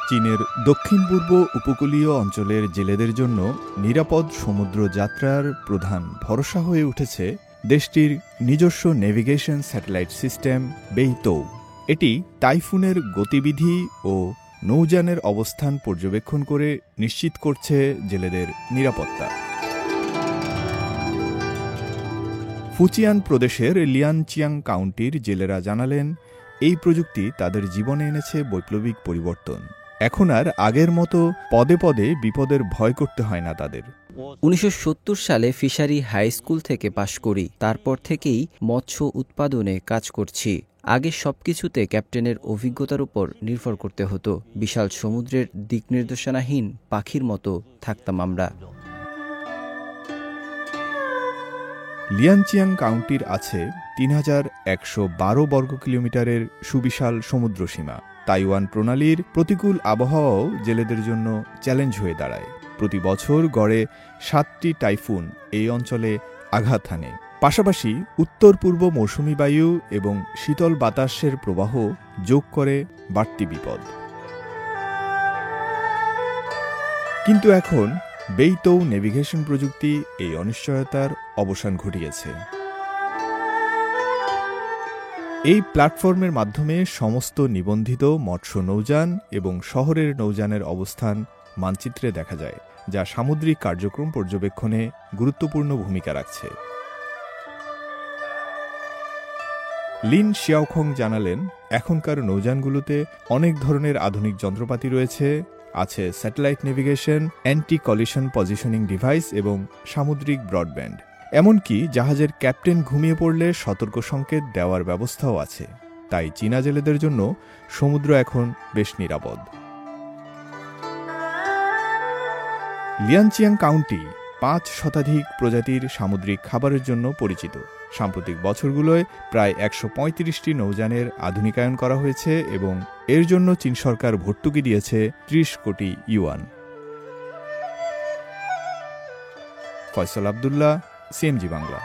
চীনের দক্ষিণ পূর্ব উপকূলীয় অঞ্চলের জেলেদের জন্য নিরাপদ সমুদ্র যাত্রার প্রধান ভরসা হয়ে উঠেছে দেশটির নিজস্ব নেভিগেশন স্যাটেলাইট সিস্টেম বেইতৌ। এটি টাইফুনের গতিবিধি ও নৌযানের অবস্থান পর্যবেক্ষণ করে নিশ্চিত করছে জেলেদের নিরাপত্তা। ফুচিয়ান প্রদেশের লিয়ানচিয়াং কাউন্টির জেলেরা জানালেন, এই প্রযুক্তি তাদের জীবনে এনেছে বৈপ্লবিক পরিবর্তন। এখন আর আগের মতো পদে পদে বিপদের ভয় করতে হয় না তাদের। 1970 সালে ফিশারি হাই স্কুল থেকে পাশ করি। তারপর থেকেই মৎস্য উৎপাদনে কাজ করছি। আগে সবকিছুতে ক্যাপ্টেনের অভিজ্ঞতার উপর নির্ভর করতে হতো। বিশাল সমুদ্রের দিক নির্দেশনাহীন পাখির মতো থাকতাম আমরা। লিয়ানচিয়াং কাউন্টির আছে 3112 বর্গ কিলোমিটারের সুবিশাল সমুদ্রসীমা। তাইওয়ান প্রণালীর প্রতিকূল আবহাওয়াও জেলেদের জন্য চ্যালেঞ্জ হয়ে দাঁড়ায়। প্রতি বছর গড়ে 7টি টাইফুন এই অঞ্চলে আঘাত হানে। পাশাপাশি উত্তর পূর্ব মৌসুমী বায়ু এবং শীতল বাতাসের প্রবাহ যোগ করে বাড়তি বিপদ। কিন্তু এখন বেইতৌ নেভিগেশন প্রযুক্তি এই অনিশ্চয়তার অবসান ঘটিয়েছে। এই প্ল্যাটফর্মের মাধ্যমে সমস্ত নিবন্ধিত মৎস্য নৌযান এবং শহরের নৌযানের অবস্থান মানচিত্রে দেখা যায়, যা সামুদ্রিক কার্যক্রম পর্যবেক্ষণে গুরুত্বপূর্ণ ভূমিকা রাখছে। লিন শিয়াওখং জানালেন, এখনকার নৌযানগুলোতে অনেক ধরনের আধুনিক যন্ত্রপাতি রয়েছে। আছে satellite navigation, anti collision positioning device এবং সামুদ্রিক ব্রডব্যান্ড। এমনকি জাহাজের ক্যাপ্টেন ঘুমিয়ে পড়লে সতর্ক সংকেত দেওয়ার ব্যবস্থাও আছে। তাই চীনা জেলেদের জন্য সমুদ্র এখন বেশ নিরাপদ। লিয়ানচিয়াং কাউন্টি 5 শতাধিক প্রজাতির সামুদ্রিক খাবারের জন্য পরিচিত। সাম্প্রতিক বছরগুলোয় প্রায় 135টি নৌযানের আধুনিকায়ন করা হয়েছে এবং এর জন্য চীন সরকার ভর্তুকি দিয়েছে 30 কোটি ইউয়ান। ফয়সাল আব্দুল্লাহ, সিএমজি বাংলা।